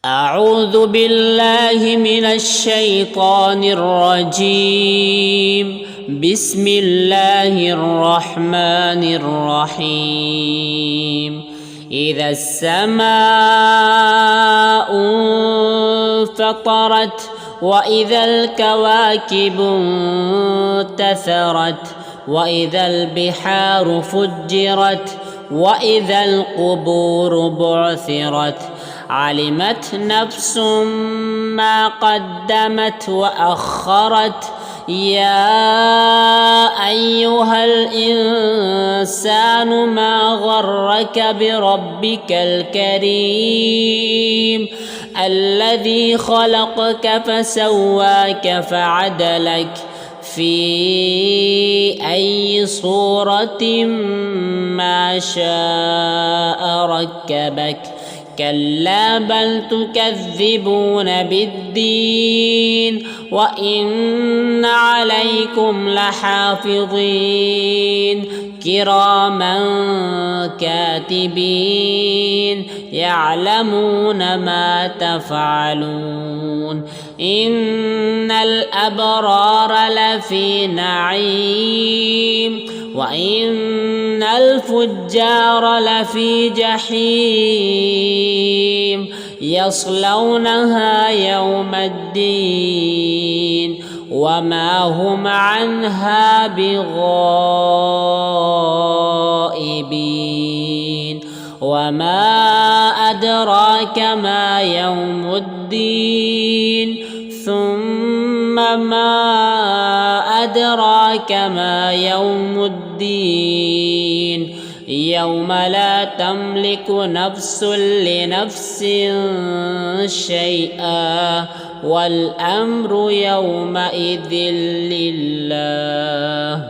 أعوذ بالله من الشيطان الرجيم. بسم الله الرحمن الرحيم. إذا السماء انفطرت وإذا الكواكب انتثرت وإذا البحار فجرت وإذا القبور بعثرت علمت نفس ما قدمت وأخرت. يا أيها الإنسان ما غرك بربك الكريم الذي خلقك فسواك فعدلك في أي صورة ما شاء ركبك. كلا بل تكذبون بالدين وإن عليكم لحافظين كراما كاتبين يعلمون ما تفعلون. إن الأبرار لفي نعيم وإن الفجار لفي جحيم يصلونها يوم الدين وما هم عنها بغائبين. وما أدراك ما يوم الدين ثم ما أدراك ما يوم الدين. يوم لا تملك نفس لنفس شيئا والأمر يومئذ لله.